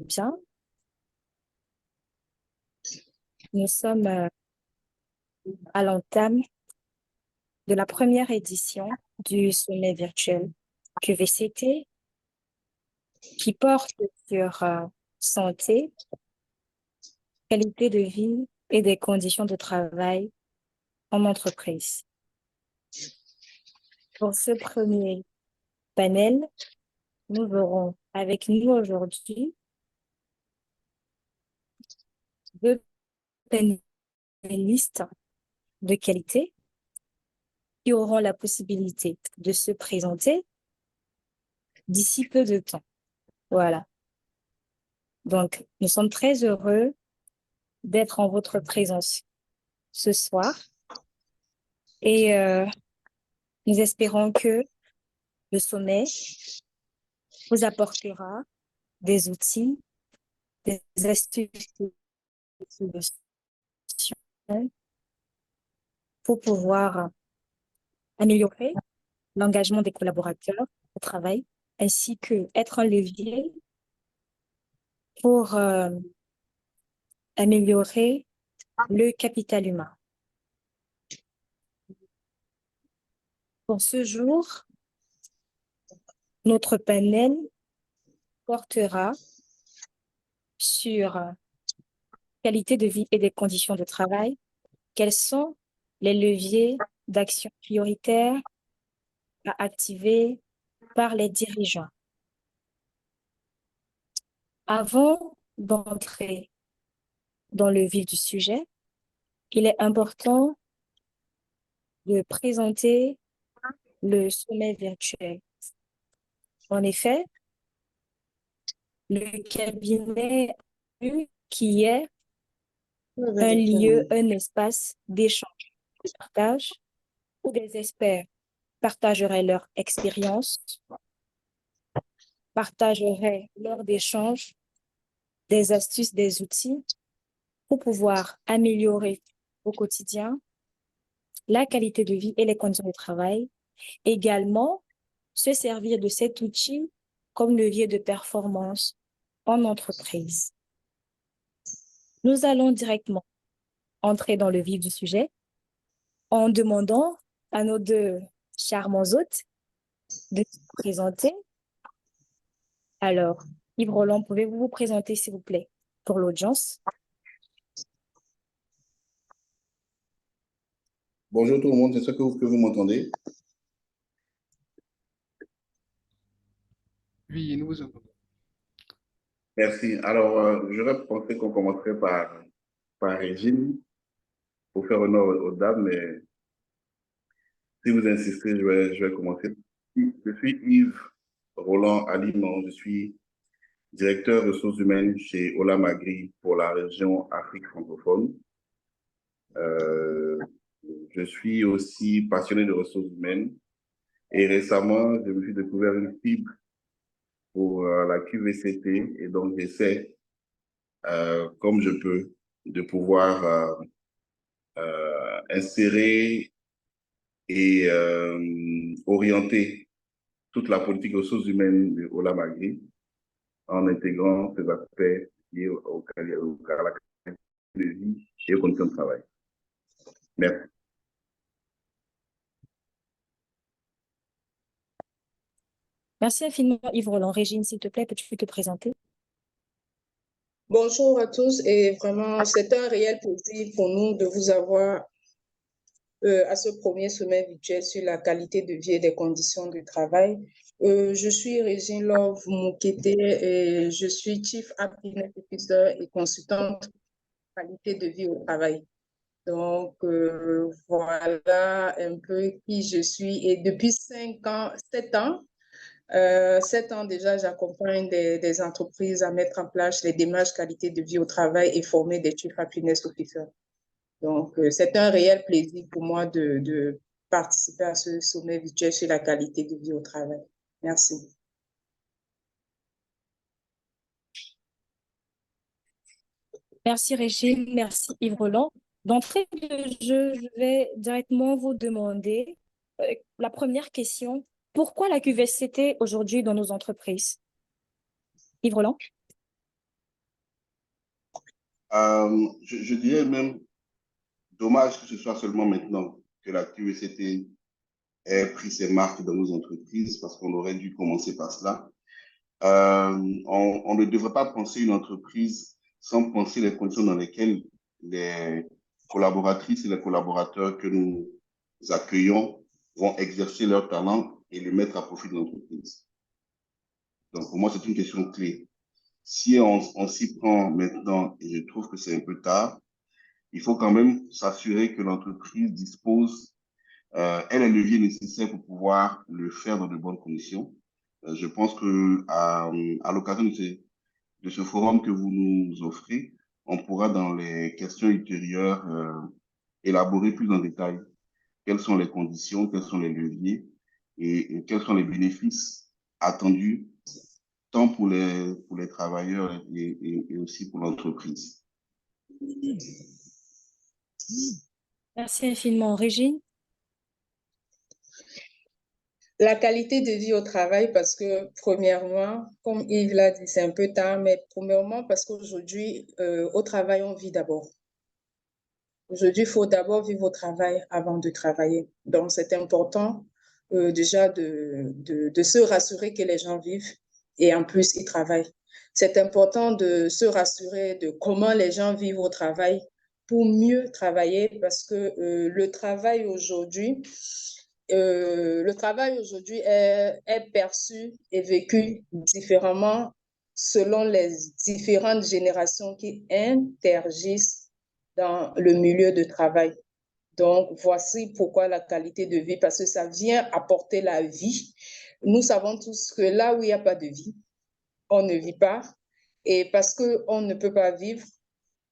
Bien, nous sommes à l'entame de la première édition du sommet virtuel QVCT qui porte sur santé, qualité de vie et des conditions de travail en entreprise. Pour ce premier panel, nous aurons avec nous aujourd'hui deux panélistes de qualité qui auront la possibilité de se présenter d'ici peu de temps. Voilà. Donc, nous sommes très heureux d'être en votre présence ce soir et nous espérons que le sommet vous apportera des outils, des astuces, des solutions pour pouvoir améliorer l'engagement des collaborateurs au travail, ainsi que être un levier pour améliorer le capital humain. Pour ce jour, notre panel portera sur qualité de vie et des conditions de travail. Quels sont les leviers d'action prioritaires à activer par les dirigeants? Avant d'entrer dans le vif du sujet, il est important de présenter le sommet virtuel. En effet, le cabinet qui est un lieu, un espace d'échange, de partage, où des experts partageraient leur expérience, partageraient lors d'échanges des astuces, des outils pour pouvoir améliorer au quotidien la qualité de vie et les conditions de travail. Également, se servir de cet outil comme levier de performance en entreprise. Nous allons directement entrer dans le vif du sujet en demandant à nos deux charmants hôtes de se présenter. Alors, Yves Roland, pouvez-vous vous présenter, s'il vous plaît, pour l'audience? Bonjour tout le monde, j'espère que vous m'entendez. Oui, nous vous entendons. Merci. Alors, j'aurais pensé qu'on commencerait par Régine pour faire honneur aux dames, mais si vous insistez, je vais commencer. Je suis Yves Roland Alimant, je suis directeur ressources humaines chez Olam Agri pour la région Afrique francophone. Je suis aussi passionné de ressources humaines et récemment, je me suis découvert une fibre pour la QVCT et donc j'essaie, comme je peux, de pouvoir insérer et orienter toute la politique des ressources humaines de Olam Agri en intégrant ces aspects liés à la qualité de vie et aux conditions de travail. Merci. Merci infiniment, Yves Roland. Régine, s'il te plaît, peux-tu te présenter? Bonjour à tous et vraiment, c'est un réel plaisir pour nous de vous avoir à ce premier sommet virtuel sur la qualité de vie et des conditions de travail. Je suis Régine Love Moukete et je suis Chief Happiness Officer et consultante qualité de vie au travail. Donc, voilà un peu qui je suis. Et depuis 7 ans déjà, j'accompagne des entreprises à mettre en place les démarches qualité de vie au travail et former des Chief Happiness Officers. Donc, c'est un réel plaisir pour moi de participer à ce sommet virtuel sur la qualité de vie au travail. Merci. Merci Régine, merci Yves Roland. D'entrée de jeu, je vais directement vous demander la première question. Pourquoi la QVCT aujourd'hui dans nos entreprises? Yves Roland? Je dirais même, dommage que ce soit seulement maintenant que la QVCT ait pris ses marques dans nos entreprises, parce qu'on aurait dû commencer par cela. On ne devrait pas penser une entreprise sans penser les conditions dans lesquelles les collaboratrices et les collaborateurs que nous accueillons vont exercer leur talent et le mettre à profit de l'entreprise. Donc, pour moi, c'est une question clé. Si on s'y prend maintenant, et je trouve que c'est un peu tard, il faut quand même s'assurer que l'entreprise dispose, elle a les leviers nécessaires pour pouvoir le faire dans de bonnes conditions. Je pense que à l'occasion de ce forum que vous nous offrez, on pourra dans les questions ultérieures élaborer plus en détail quelles sont les conditions, quels sont les leviers et quels sont les bénéfices attendus tant pour les travailleurs et aussi pour l'entreprise. Merci infiniment, Régine. La qualité de vie au travail, parce que premièrement, comme Yves l'a dit, c'est un peu tard, mais premièrement, parce qu'aujourd'hui, au travail, on vit d'abord. Aujourd'hui, il faut d'abord vivre au travail avant de travailler. Donc, c'est important déjà de se rassurer que les gens vivent et en plus, ils travaillent. C'est important de se rassurer de comment les gens vivent au travail pour mieux travailler parce que le travail aujourd'hui est perçu et vécu différemment selon les différentes générations qui interagissent dans le milieu de travail. Donc, voici pourquoi la qualité de vie, parce que ça vient apporter la vie. Nous savons tous que là où il n'y a pas de vie, on ne vit pas. Et parce qu'on ne peut pas vivre,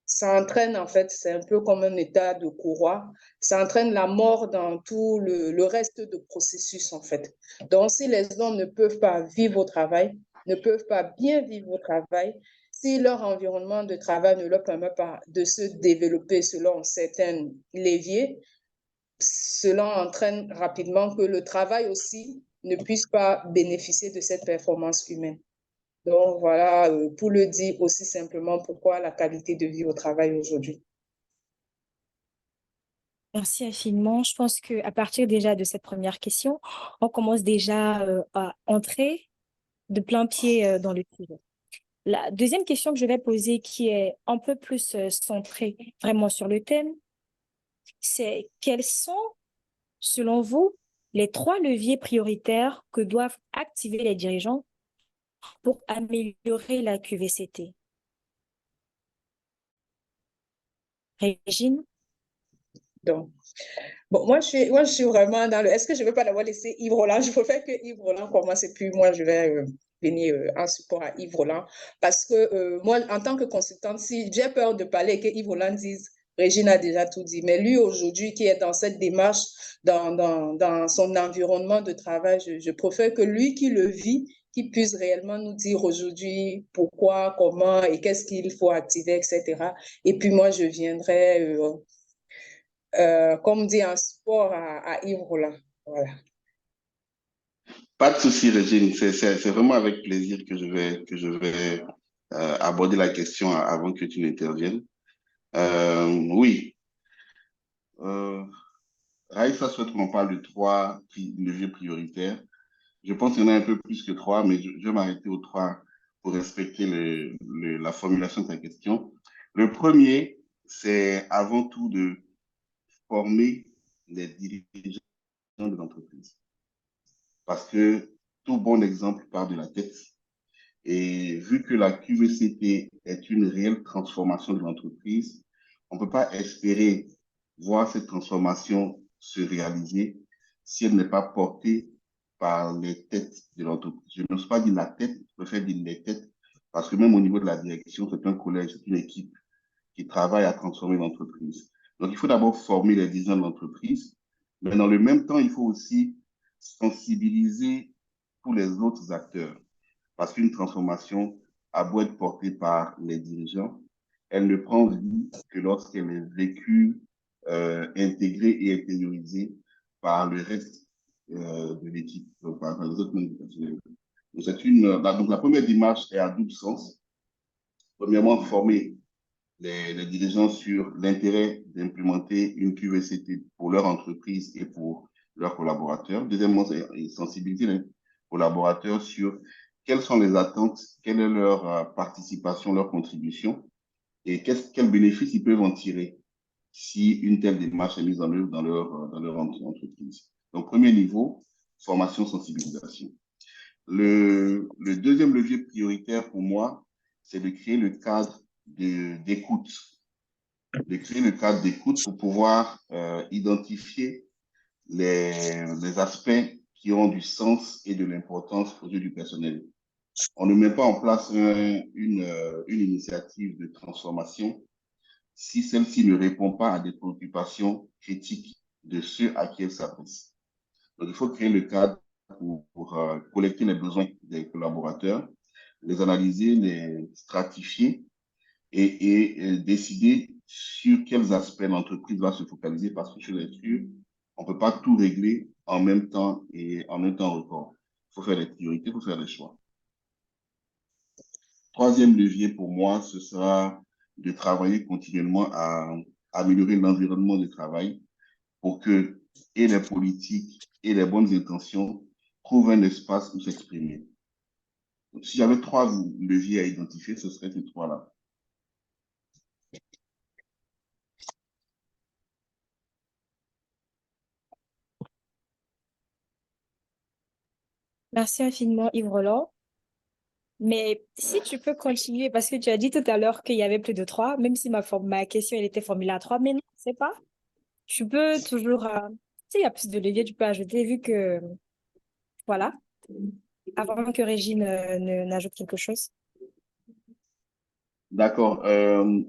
ça entraîne, en fait, c'est un peu comme un état de courroie, ça entraîne la mort dans tout le reste de processus, en fait. Donc, si les gens ne peuvent pas vivre au travail, ne peuvent pas bien vivre au travail, si leur environnement de travail ne leur permet pas de se développer selon certains leviers, cela entraîne rapidement que le travail aussi ne puisse pas bénéficier de cette performance humaine. Donc voilà, pour le dire aussi simplement, pourquoi la qualité de vie au travail aujourd'hui. Merci infiniment. Je pense qu'à partir déjà de cette première question, on commence déjà à entrer de plein pied dans le sujet. La deuxième question que je vais poser, qui est un peu plus centrée vraiment sur le thème, c'est quels sont, selon vous, les 3 leviers prioritaires que doivent activer les dirigeants pour améliorer la QVCT? Régine? Donc, bon, moi, je suis vraiment dans le... Est-ce que je ne vais pas d'abord laisser Yves Roland? Je préfère que Yves Roland commence et puis moi, je vais venir en support à Yves Roland. Parce que moi, en tant que consultante, si j'ai peur de parler et que Yves Roland dise, Régine a déjà tout dit. Mais lui, aujourd'hui, qui est dans cette démarche, dans son environnement de travail, je préfère que lui qui le vit, qui puisse réellement nous dire aujourd'hui pourquoi, comment et qu'est-ce qu'il faut activer, etc. Et puis moi, je viendrai... comme dit en sport à Yves Roland. Voilà. Pas de souci, Régine. C'est vraiment avec plaisir que je vais aborder la question avant que tu n'interviennes. Oui. Raïssa souhaite qu'on parle de 3 leviers prioritaires. Je pense qu'il y en a un peu plus que 3, mais je vais m'arrêter aux 3 pour respecter la formulation de ta question. Le premier, c'est avant tout de former les dirigeants de l'entreprise. Parce que tout bon exemple part de la tête. Et vu que la QVCT est une réelle transformation de l'entreprise, on ne peut pas espérer voir cette transformation se réaliser si elle n'est pas portée par les têtes de l'entreprise. Je n'ose pas dire la tête, je préfère dire les têtes, parce que même au niveau de la direction, c'est un collège, c'est une équipe qui travaille à transformer l'entreprise. Donc, il faut d'abord former les dirigeants de l'entreprise, mais dans le même temps, il faut aussi sensibiliser tous les autres acteurs. Parce qu'une transformation a beau être portée par les dirigeants, elle ne prend vie que lorsqu'elle est vécue, intégrée et intériorisée par le reste de l'équipe, par les autres membres du personnel. Donc, donc la première démarche est à double sens. Premièrement, former les dirigeants sur l'intérêt d'implémenter une QVCT pour leur entreprise et pour leurs collaborateurs. Deuxièmement, c'est sensibiliser les collaborateurs sur quelles sont les attentes, quelle est leur participation, leur contribution et quels bénéfices ils peuvent en tirer si une telle démarche est mise en œuvre dans leur entreprise. Donc, premier niveau, formation, sensibilisation. Le deuxième levier prioritaire pour moi, c'est de créer le cadre d'écoute. De créer le cadre d'écoute pour pouvoir identifier les aspects qui ont du sens et de l'importance aux yeux du personnel. On ne met pas en place une initiative de transformation si celle-ci ne répond pas à des préoccupations critiques de ceux à qui elle s'adresse. Donc, il faut créer le cadre pour collecter les besoins des collaborateurs, les analyser, les stratifier et décider sur quels aspects l'entreprise va se focaliser parce que je suis sûr, on ne peut pas tout régler en même temps et en un temps record. Il faut faire des priorités, il faut faire des choix. Troisième levier pour moi, ce sera de travailler continuellement à améliorer l'environnement de travail pour que et les politiques et les bonnes intentions trouvent un espace où s'exprimer. Si j'avais 3 leviers à identifier, ce serait ces 3-là. Merci infiniment, Yves Roland. Mais si tu peux continuer, parce que tu as dit tout à l'heure qu'il y avait plus de 3, même si ma question elle était formulée à 3, mais non, c'est pas. Tu peux toujours, tu sais, il y a plus de leviers, tu peux ajouter, vu que, voilà, avant que Régine n'ajoute quelque chose. D'accord.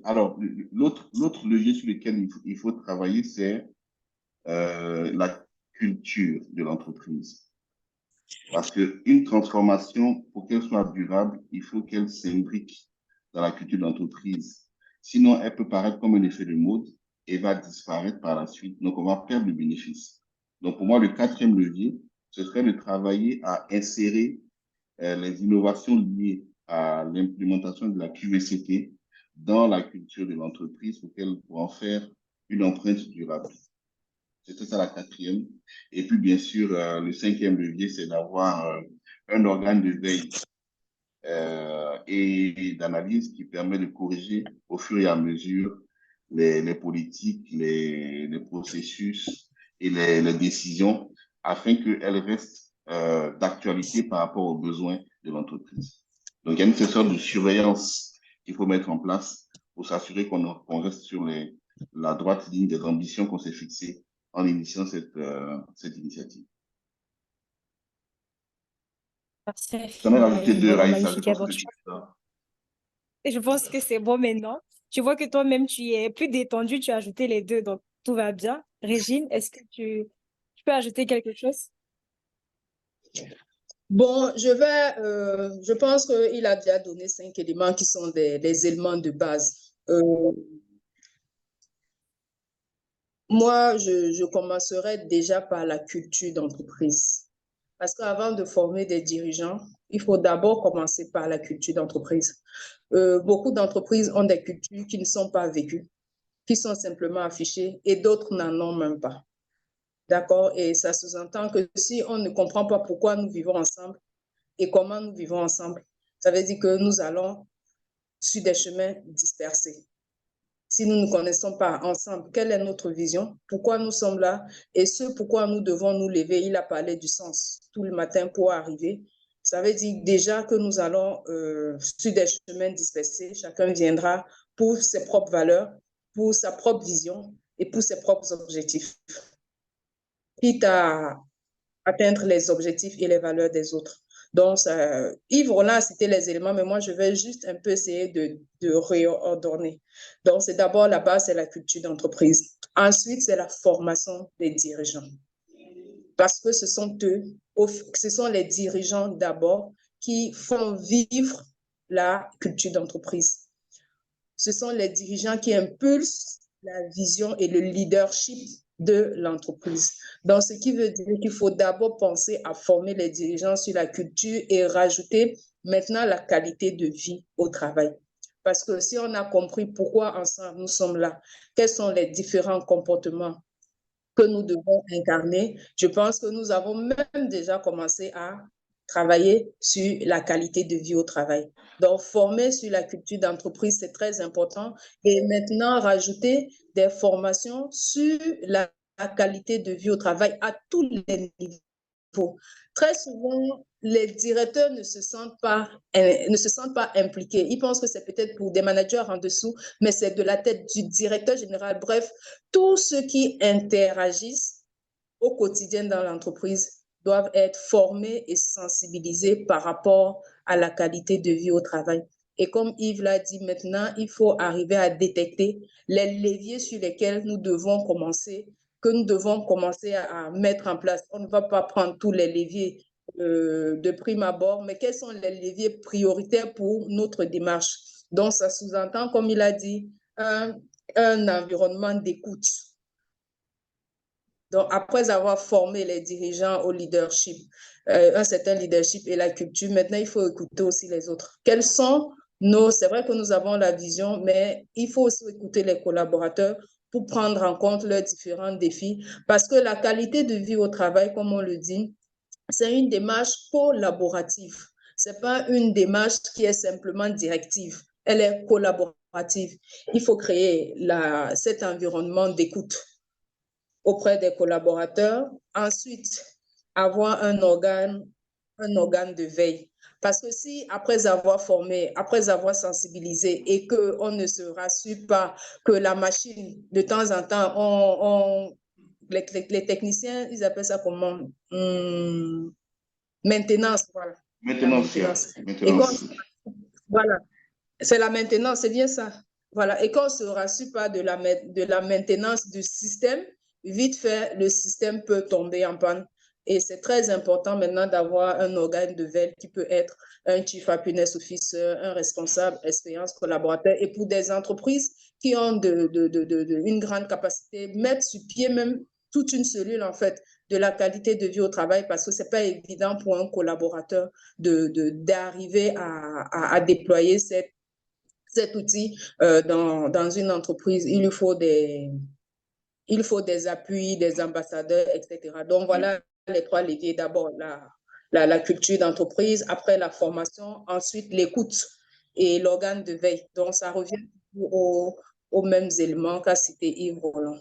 Alors, l'autre levier sur lequel il faut travailler, c'est la culture de l'entreprise. Parce qu'une transformation, pour qu'elle soit durable, il faut qu'elle s'imbrique dans la culture de l'entreprise. Sinon, elle peut paraître comme un effet de mode et va disparaître par la suite. Donc, on va perdre le bénéfice. Donc, pour moi, le 4e levier, ce serait de travailler à insérer les innovations liées à l'implémentation de la QVCT dans la culture de l'entreprise pour qu'elle puisse en faire une empreinte durable. C'était ça la 4e. Et puis, bien sûr, le 5e levier, c'est d'avoir un organe de veille et d'analyse qui permet de corriger au fur et à mesure les politiques, les processus et les décisions afin qu'elles restent d'actualité par rapport aux besoins de l'entreprise. Donc, il y a une sorte de surveillance qu'il faut mettre en place pour s'assurer qu'on reste sur la droite ligne des ambitions qu'on s'est fixées en initiant cette initiative. Merci J'en ai infiniment, rajouté Yves 2, Roland, Raïssa. Je magnifique pense que tu aventure. fais ça. Et je pense que c'est bon maintenant. Tu vois que toi-même, tu es plus détendu, tu as ajouté les 2, donc tout va bien. Régine, est-ce que tu peux ajouter quelque chose? Bon, je pense qu'il a déjà donné 5 éléments qui sont les éléments de base. Moi, je commencerai déjà par la culture d'entreprise. Parce qu'avant de former des dirigeants, il faut d'abord commencer par la culture d'entreprise. Beaucoup d'entreprises ont des cultures qui ne sont pas vécues, qui sont simplement affichées et d'autres n'en ont même pas. D'accord? Et ça sous-entend que si on ne comprend pas pourquoi nous vivons ensemble et comment nous vivons ensemble, ça veut dire que nous allons sur des chemins dispersés. Si nous ne connaissons pas ensemble quelle est notre vision, pourquoi nous sommes là et ce pourquoi nous devons nous lever. Il a parlé du sens tout le matin pour arriver. Ça veut dire déjà que nous allons sur des chemins dispersés. Chacun viendra pour ses propres valeurs, pour sa propre vision et pour ses propres objectifs. Quitte à atteindre les objectifs et les valeurs des autres. Donc, Yves Roland a cité les éléments, mais moi, je vais juste un peu essayer de réordonner. Donc, c'est d'abord la base, c'est la culture d'entreprise. Ensuite, c'est la formation des dirigeants. Parce que ce sont les dirigeants d'abord qui font vivre la culture d'entreprise. Ce sont les dirigeants qui impulsent la vision et le leadership de l'entreprise. Donc, ce qui veut dire qu'il faut d'abord penser à former les dirigeants sur la culture et rajouter maintenant la qualité de vie au travail. Parce que si on a compris pourquoi ensemble nous sommes là, quels sont les différents comportements que nous devons incarner, je pense que nous avons même déjà commencé à travailler sur la qualité de vie au travail. Donc, former sur la culture d'entreprise, c'est très important. Et maintenant, rajouter des formations sur la qualité de vie au travail à tous les niveaux. Très souvent, les directeurs ne se sentent pas impliqués. Ils pensent que c'est peut-être pour des managers en dessous, mais c'est de la tête du directeur général. Bref, tous ceux qui interagissent au quotidien dans l'entreprise doivent être formés et sensibilisés par rapport à la qualité de vie au travail. Et comme Yves l'a dit maintenant, il faut arriver à détecter les leviers sur lesquels nous devons commencer à mettre en place. On ne va pas prendre tous les leviers de prime abord, mais quels sont les leviers prioritaires pour notre démarche? Donc, ça sous-entend, comme il a dit, un environnement d'écoute. Donc, après avoir formé les dirigeants au leadership, un certain leadership et la culture, maintenant, il faut écouter aussi les autres. Quels sont c'est vrai que nous avons la vision, mais il faut aussi écouter les collaborateurs pour prendre en compte leurs différents défis, parce que la qualité de vie au travail, comme on le dit, c'est une démarche collaborative. Ce n'est pas une démarche qui est simplement directive, elle est collaborative. Il faut créer cet environnement d'écoute auprès des collaborateurs. Ensuite, avoir un organe de veille. Parce que si, après avoir formé, après avoir sensibilisé et qu'on ne se rassure pas que la machine, de temps en temps, les techniciens, ils appellent ça comment? Maintenance, voilà. Maintenance, Et quand, maintenance. voilà, c'est la maintenance, c'est bien ça. Voilà. Et quand on ne se rassure pas de la maintenance du système, vite fait, le système peut tomber en panne. Et c'est très important maintenant d'avoir un organe de veille qui peut être un chief happiness officer, un responsable expérience collaborateur. Et pour des entreprises qui ont une grande capacité, mettre sur pied même toute une cellule, en fait, de la qualité de vie au travail, parce que ce n'est pas évident pour un collaborateur d'arriver à déployer cet outil dans une entreprise. Il faut des appuis, des ambassadeurs, etc. Donc, voilà les trois leviers. D'abord, la culture d'entreprise, après la formation, ensuite l'écoute et l'organe de veille. Donc, ça revient aux mêmes éléments qu'a cité Yves Roland.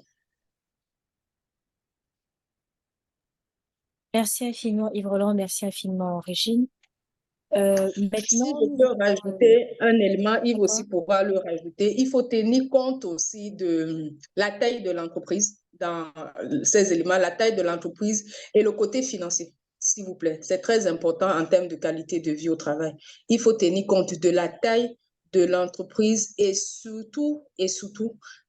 Merci infiniment, Yves Roland. Merci infiniment, Régine. Si Maintenant, je peux rajouter un élément, Yves aussi pourra le rajouter. Il faut tenir compte aussi de la taille de l'entreprise dans ces éléments, la taille de l'entreprise et le côté financier, s'il vous plaît. C'est très important en termes de qualité de vie au travail. Il faut tenir compte de la taille de l'entreprise et surtout,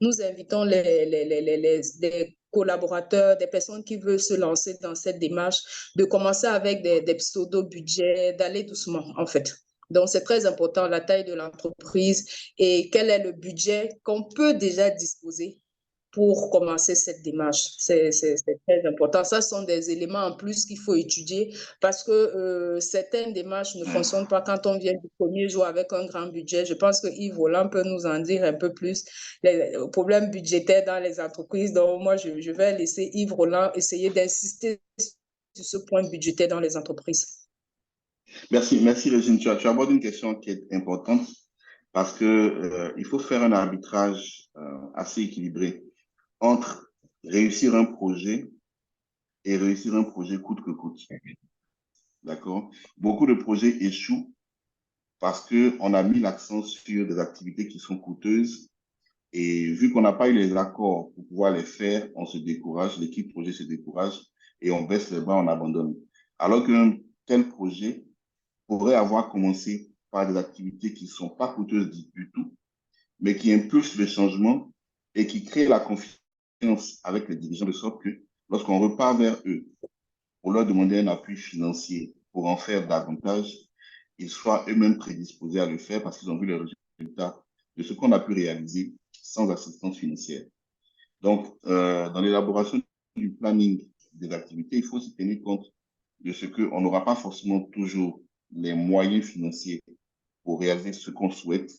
nous invitons les collaborateurs, des personnes qui veulent se lancer dans cette démarche, de commencer avec des pseudo-budgets, d'aller doucement, en fait. Donc, c'est très important, la taille de l'entreprise et quel est le budget qu'on peut déjà disposer pour commencer cette démarche. C'est très important. Ça sont des éléments en plus qu'il faut étudier parce que certaines démarches ne fonctionnent pas quand on vient du premier jour avec un grand budget. Je pense que Yves Roland peut nous en dire un peu plus les problèmes budgétaires dans les entreprises. Donc, moi, je vais laisser Yves Roland essayer d'insister sur ce point budgétaire dans les entreprises. Merci Régine. Tu abordes une question qui est importante parce que il faut faire un arbitrage assez équilibré entre réussir un projet et réussir un projet coûte que coûte. D'accord? Beaucoup de projets échouent parce qu'on a mis l'accent sur des activités qui sont coûteuses et vu qu'on n'a pas eu les accords pour pouvoir les faire, on se décourage, l'équipe projet se décourage et on baisse les bras, on abandonne. Alors qu'un tel projet pourrait avoir commencé par des activités qui ne sont pas coûteuses du tout, mais qui impulsent le changement et qui créent la confiance avec les dirigeants de sorte que lorsqu'on repart vers eux pour leur demander un appui financier pour en faire davantage, ils soient eux-mêmes prédisposés à le faire parce qu'ils ont vu les résultats de ce qu'on a pu réaliser sans assistance financière. Donc, dans l'élaboration du planning des activités, il faut se tenir compte de ce qu'on n'aura pas forcément toujours les moyens financiers pour réaliser ce qu'on souhaite.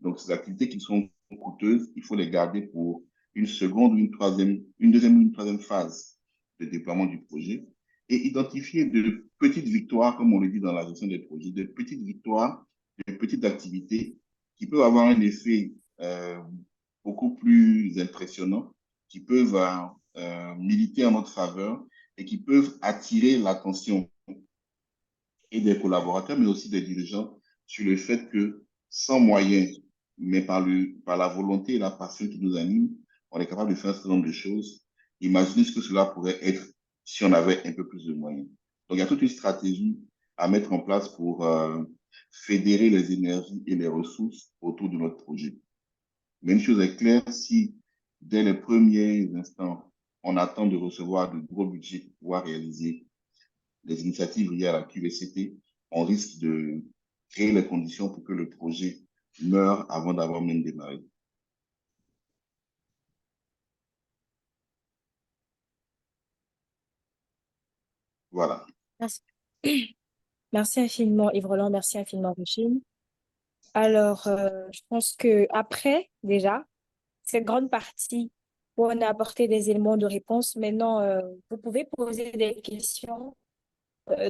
Donc, ces activités qui sont coûteuses, il faut les garder pour une seconde, une deuxième ou une troisième phase de déploiement du projet et identifier de petites victoires, comme on le dit dans la gestion des projets, de petites victoires, de petites activités qui peuvent avoir un effet beaucoup plus impressionnant, qui peuvent militer en notre faveur et qui peuvent attirer l'attention et des collaborateurs, mais aussi des dirigeants sur le fait que sans moyens, mais par la volonté et la passion qui nous anime, on est capable de faire un certain nombre de choses. Imaginez ce que cela pourrait être si on avait un peu plus de moyens. Donc, il y a toute une stratégie à mettre en place pour fédérer les énergies et les ressources autour de notre projet. Mais une chose est claire, si dès les premiers instants, on attend de recevoir de gros budgets pour pouvoir réaliser les initiatives liées à la QVCT, on risque de créer les conditions pour que le projet meure avant d'avoir même démarré. Voilà. Merci. Merci infiniment, Yves Roland. Merci infiniment, Régine. Alors, je pense que après, déjà, cette grande partie où on a apporté des éléments de réponse, maintenant, vous pouvez poser des questions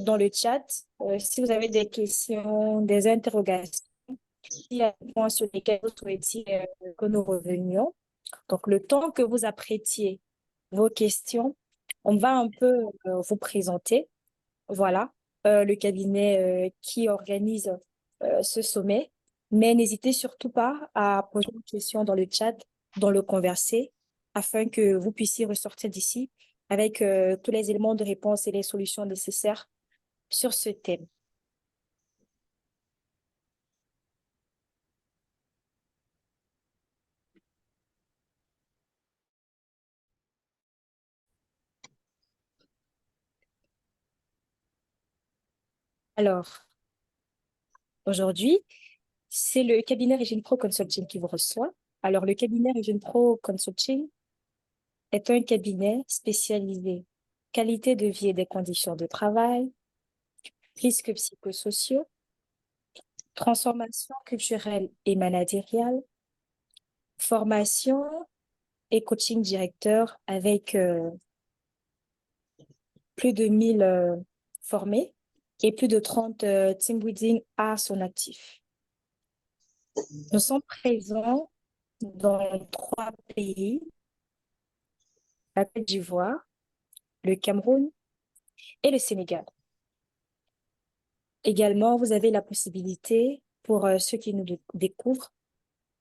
dans le chat. Si vous avez des questions, des interrogations, s'il y a des points sur lesquels vous souhaitez que nous revenions. Donc, le temps que vous apprêtiez vos questions, on va un peu vous présenter. Voilà, le cabinet qui organise ce sommet. Mais n'hésitez surtout pas à poser une question dans le chat, dans le conversé, afin que vous puissiez ressortir d'ici avec tous les éléments de réponse et les solutions nécessaires sur ce thème. Alors, aujourd'hui, c'est le cabinet Régine Pro Consulting qui vous reçoit. Alors, le cabinet Régine Pro Consulting est un cabinet spécialisé qualité de vie et des conditions de travail, risques psychosociaux, transformation culturelle et managériale, formation et coaching directeur avec plus de 1000 formés et plus de 30 team building à son actif. Nous sommes présents dans 3 pays, la Côte d'Ivoire, le Cameroun et le Sénégal. Également, vous avez la possibilité, pour ceux qui nous découvrent,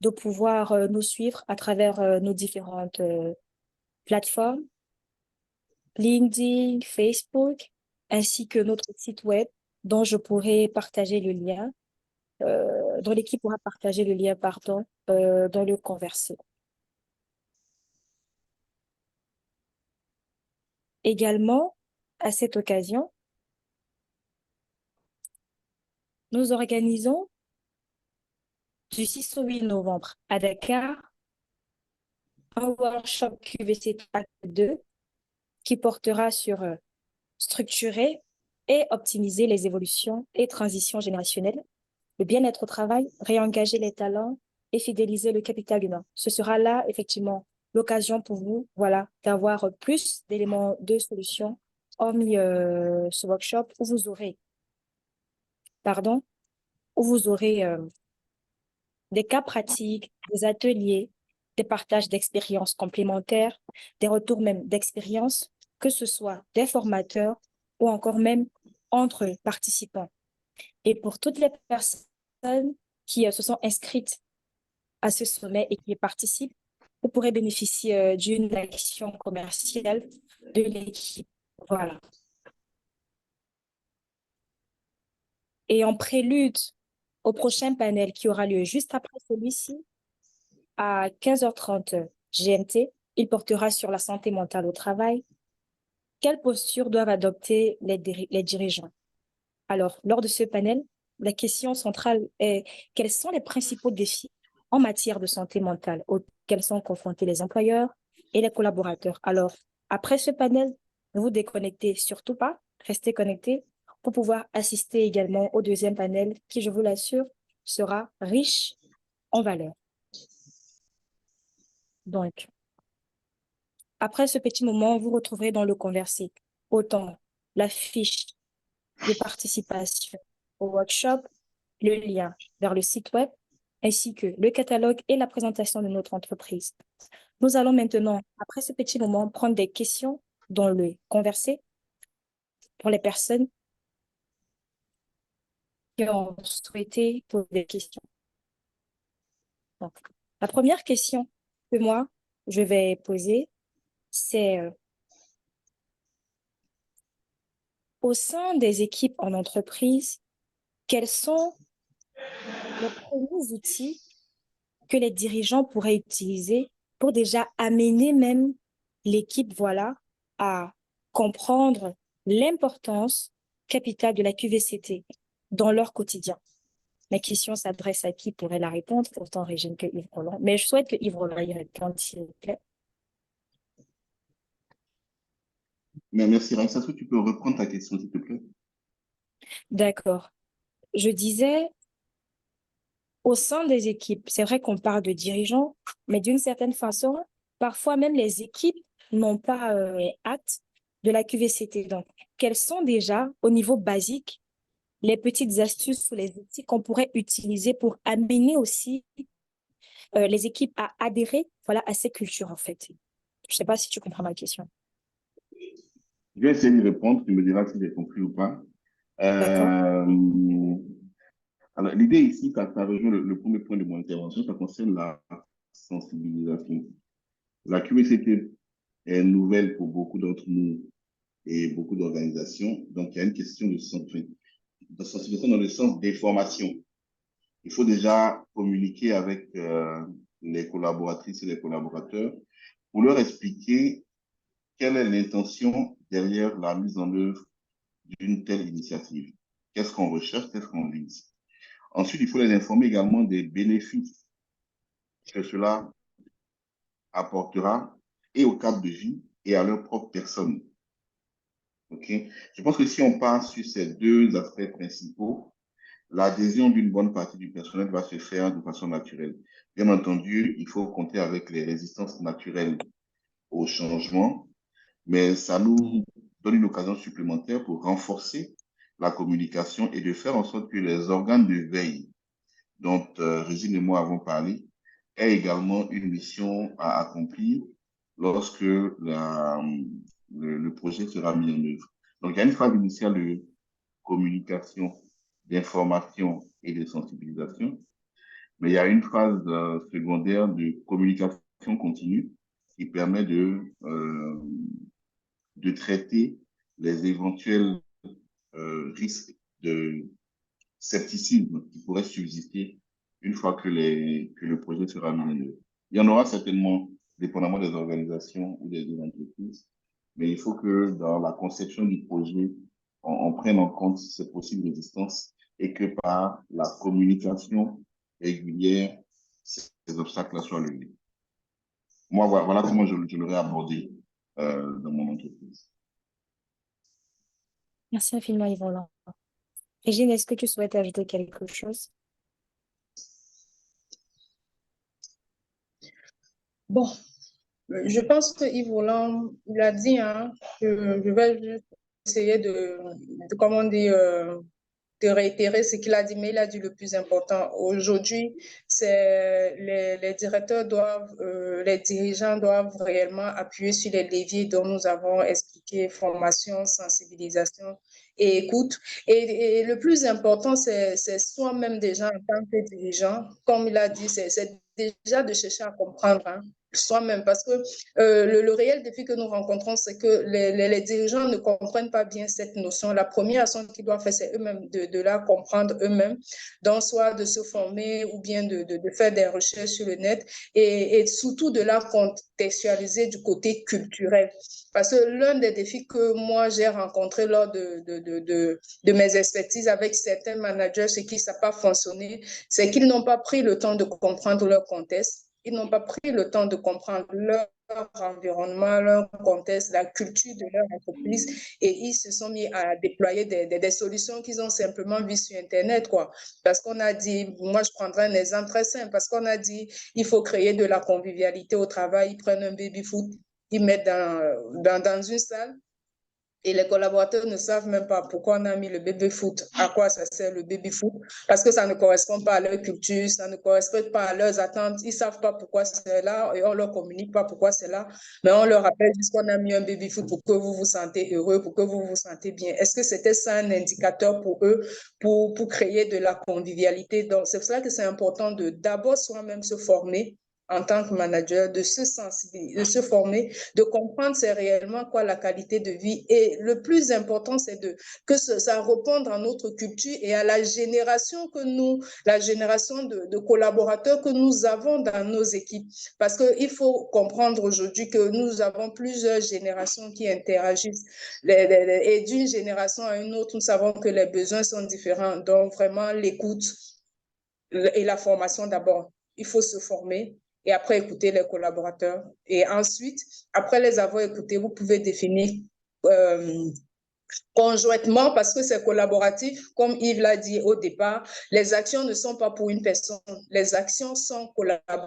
de pouvoir nous suivre à travers nos différentes plateformes, LinkedIn, Facebook, ainsi que notre site web dont je pourrai partager le lien, dont l'équipe pourra partager le lien, pardon, dans le conversé. Également, à cette occasion, nous organisons du 6 au 8 novembre à Dakar un workshop QVC Acte 2 qui portera sur structurer et optimiser les évolutions et transitions générationnelles, le bien-être au travail, réengager les talents et fidéliser le capital humain. Ce sera là, effectivement, l'occasion pour vous, voilà, d'avoir plus d'éléments de solutions hormis ce workshop où vous aurez, des cas pratiques, des ateliers, des partages d'expériences complémentaires, des retours même d'expériences, que ce soit des formateurs ou encore même entre participants. Et pour toutes les personnes qui se sont inscrites à ce sommet et qui y participent, vous pourrez bénéficier d'une action commerciale de l'équipe. Voilà. Et en prélude au prochain panel qui aura lieu juste après celui-ci, à 15h30 GMT, il portera sur la santé mentale au travail. Quelle posture doivent adopter les dirigeants? Alors, lors de ce panel, la question centrale est quels sont les principaux défis en matière de santé mentale auxquels sont confrontés les employeurs et les collaborateurs? Alors, après ce panel, ne vous déconnectez surtout pas, restez connectés pour pouvoir assister également au deuxième panel qui, je vous l'assure, sera riche en valeur. Donc, après ce petit moment, vous retrouverez dans le conversé autant la fiche de participation au workshop, le lien vers le site web, ainsi que le catalogue et la présentation de notre entreprise. Nous allons maintenant, après ce petit moment, prendre des questions dans le conversé pour les personnes qui ont souhaité poser des questions. Donc, la première question que moi, je vais poser, c'est au sein des équipes en entreprise, quels sont les premiers outils que les dirigeants pourraient utiliser pour déjà amener même l'équipe, voilà, à comprendre l'importance capitale de la QVCT dans leur quotidien. Ma question s'adresse à qui pourrait la répondre, autant Régine que Yves Roland. Mais je souhaite que Yves Roland y réponde, s'il vous plaît. Mais merci, Raissa. Est-ce que tu peux reprendre ta question, s'il te plaît? D'accord. Je disais, au sein des équipes, c'est vrai qu'on parle de dirigeants, mais d'une certaine façon, parfois même les équipes n'ont pas hâte de la QVCT. Donc, quels sont déjà, au niveau basique, les petites astuces ou les outils qu'on pourrait utiliser pour amener aussi les équipes à adhérer, voilà, à ces cultures, en fait. Je ne sais pas si tu comprends ma question. Je vais essayer de répondre, tu me diras si j'ai compris ou pas. D'accord? Alors, l'idée ici, ça rejoint le premier point de mon intervention, ça concerne la sensibilisation. La QVCT est nouvelle pour beaucoup d'entre nous et beaucoup d'organisations. Donc, il y a une question de sensibilisation dans le sens des formations. Il faut déjà communiquer avec les collaboratrices et les collaborateurs pour leur expliquer quelle est l'intention derrière la mise en œuvre d'une telle initiative. Qu'est-ce qu'on recherche, qu'est-ce qu'on vise. Ensuite, il faut les informer également des bénéfices que cela apportera et au cadre de vie et à leur propre personne. Okay? Je pense que si on passe sur ces deux aspects principaux, l'adhésion d'une bonne partie du personnel va se faire de façon naturelle. Bien entendu, il faut compter avec les résistances naturelles au changement, mais ça nous donne une occasion supplémentaire pour renforcer la communication et de faire en sorte que les organes de veille dont Régine et moi avons parlé aient également une mission à accomplir lorsque le projet sera mis en œuvre. Donc, il y a une phase initiale de communication, d'information et de sensibilisation, mais il y a une phase secondaire de communication continue qui permet de traiter les éventuels risques de scepticisme qui pourrait subsister une fois que le projet sera mis en œuvre. Il y en aura certainement, dépendamment des organisations ou des entreprises, mais il faut que dans la conception du projet, on prenne en compte ces possibles résistances et que par la communication régulière, ces obstacles soient levés. Moi, voilà comment je l'aurais abordé dans mon entreprise. Merci infiniment, Yves Roland. Régine, est-ce que tu souhaites ajouter quelque chose? Bon, je pense que Yves Roland, il a dit, hein, je vais juste essayer comment dire, de réitérer ce qu'il a dit, mais il a dit le plus important. Aujourd'hui, c'est les directeurs doivent, les dirigeants doivent réellement appuyer sur les leviers dont nous avons expliqué, formation, sensibilisation et écoute. Et le plus important, c'est soi-même déjà en tant que dirigeant, comme il a dit, c'est déjà de chercher à comprendre, hein, soi-même, parce que le réel défi que nous rencontrons, c'est que les dirigeants ne comprennent pas bien cette notion. La première action qu'ils doivent faire, c'est eux-mêmes de la comprendre eux-mêmes, donc soit de se former ou bien de faire des recherches sur le net et surtout de la contextualiser du côté culturel. Parce que l'un des défis que moi j'ai rencontré lors de mes expertises avec certains managers chez qui ça n'a pas fonctionné, c'est qu'ils n'ont pas pris le temps de comprendre leur contexte. Ils n'ont pas pris le temps de comprendre leur environnement, leur contexte, la culture de leur entreprise et ils se sont mis à déployer des solutions qu'ils ont simplement vues sur Internet, quoi. Parce qu'on a dit, moi je prendrai un exemple très simple, parce qu'on a dit il faut créer de la convivialité au travail, ils prennent un baby-foot, ils mettent dans une salle. Et les collaborateurs ne savent même pas pourquoi on a mis le baby-foot, à quoi ça sert le baby-foot, parce que ça ne correspond pas à leur culture, ça ne correspond pas à leurs attentes. Ils ne savent pas pourquoi c'est là et on ne leur communique pas pourquoi c'est là, mais on leur rappelle juste qu'on a mis un baby-foot pour que vous vous sentez heureux, pour que vous vous sentez bien. Est-ce que c'était ça un indicateur pour eux, pour créer de la convivialité? Donc, c'est pour ça que c'est important de d'abord soi-même se former en tant que manager, de se sensibiliser, de se former, de comprendre c'est réellement quoi la qualité de vie. Et le plus important, c'est que ça réponde à notre culture et à la génération la génération de collaborateurs que nous avons dans nos équipes. Parce qu'il faut comprendre aujourd'hui que nous avons plusieurs générations qui interagissent. Et d'une génération à une autre, nous savons que les besoins sont différents. Donc, vraiment, l'écoute et la formation d'abord. Il faut se former et après écouter les collaborateurs. Et ensuite, après les avoir écoutés, vous pouvez définir conjointement, parce que c'est collaboratif, comme Yves l'a dit au départ, les actions ne sont pas pour une personne, les actions sont collaboratives,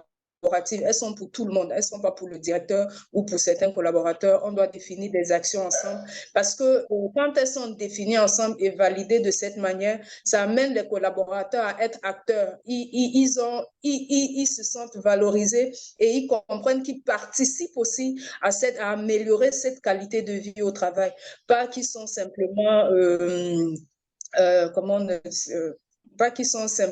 elles sont pour tout le monde, elles ne sont pas pour le directeur ou pour certains collaborateurs. On doit définir des actions ensemble parce que quand elles sont définies ensemble et validées de cette manière, ça amène les collaborateurs à être acteurs. Ils se sentent valorisés et ils comprennent qu'ils participent aussi à améliorer cette qualité de vie au travail, pas qu'ils sont simplement pas qu'ils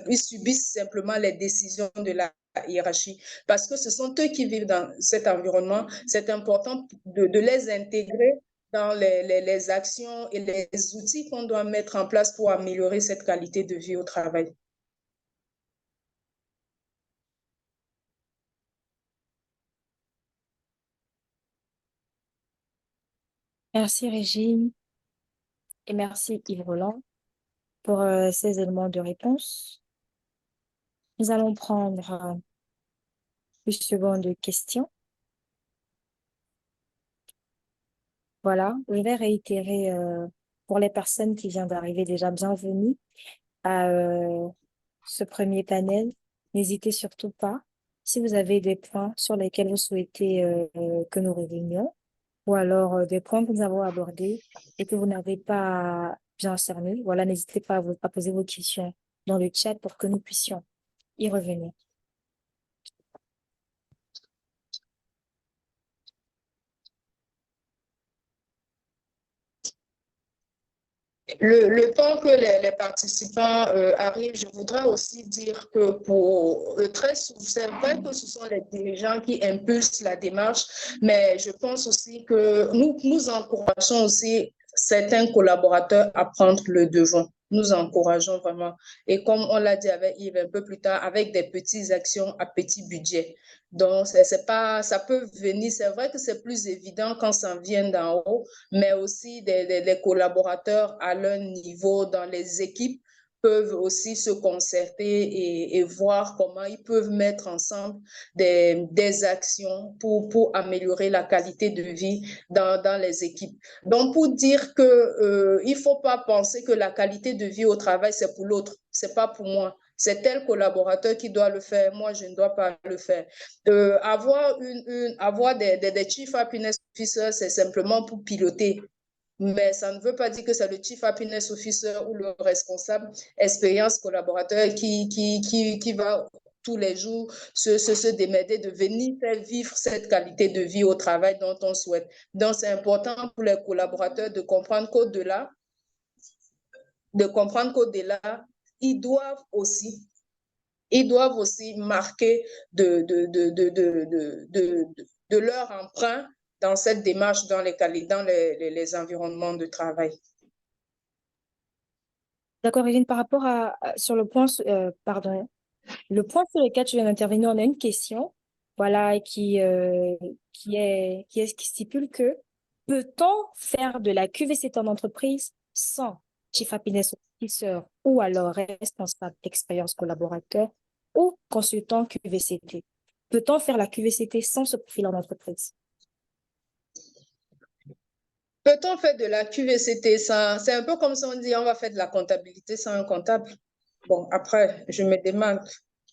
ils subissent simplement les décisions de la hiérarchie, parce que ce sont eux qui vivent dans cet environnement. C'est important de les intégrer dans les actions et les outils qu'on doit mettre en place pour améliorer cette qualité de vie au travail. Merci Régine et merci Yves Roland pour ces éléments de réponse. Nous allons prendre une seconde question. Voilà, je vais réitérer pour les personnes qui viennent d'arriver déjà bienvenue à ce premier panel. N'hésitez surtout pas, si vous avez des points sur lesquels vous souhaitez que nous revenions, ou alors des points que nous avons abordés et que vous n'avez pas bien cernés, voilà, n'hésitez pas à poser vos questions dans le chat pour que nous puissions y revenir. Le temps que les participants arrivent, je voudrais aussi dire que c'est vrai que ce sont les dirigeants qui impulsent la démarche, mais je pense aussi que nous encourageons aussi certains collaborateurs à prendre le devant. Nous encourageons vraiment. Et comme on l'a dit avec Yves un peu plus tard, avec des petites actions à petit budget. Donc, c'est pas, ça peut venir, c'est vrai que c'est plus évident quand ça vient d'en haut, mais aussi les collaborateurs à leur niveau dans les équipes peuvent aussi se concerter et voir comment ils peuvent mettre ensemble des actions pour améliorer la qualité de vie dans les équipes. Donc, pour dire que il faut pas penser que la qualité de vie au travail, c'est pour l'autre, c'est pas pour moi. C'est tel collaborateur qui doit le faire. Moi, je ne dois pas le faire. Avoir des chief happiness officers, c'est simplement pour piloter. Mais ça ne veut pas dire que c'est le chief happiness officer ou le responsable expérience collaborateur qui va tous les jours se démerder de venir faire vivre cette qualité de vie au travail dont on souhaite. Donc, c'est important pour les collaborateurs de comprendre qu'au-delà, ils doivent aussi marquer de leur emprunt dans cette démarche dans les environnements de travail. D'accord, Régine, par rapport sur le point, le point sur lequel tu viens d'intervenir, on a une question, voilà, qui stipule que peut-on faire de la QVCT en entreprise sans Chief Happiness Officer ou alors responsable d'expérience collaborateur ou consultant QVCT? peut-on faire la QVCT sans ce profil en entreprise? Peut-on faire de la QVCT sans... C'est un peu comme si on dit on va faire de la comptabilité sans un comptable. Bon, après, je me demande,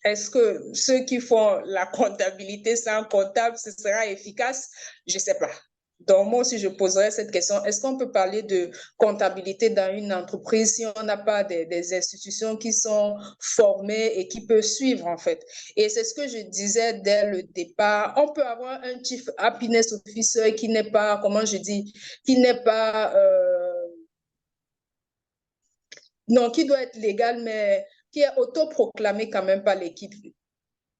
est-ce que ceux qui font la comptabilité sans comptable, ce sera efficace? Je ne sais pas. Donc, moi aussi, je poserais cette question. Est-ce qu'on peut parler de comptabilité dans une entreprise si on n'a pas des institutions qui sont formées et qui peuvent suivre, en fait? Et c'est ce que je disais dès le départ. On peut avoir un chief happiness officer qui n'est pas, comment je dis, qui n'est pas, non, qui doit être légal, mais qui est autoproclamé quand même par l'équipe.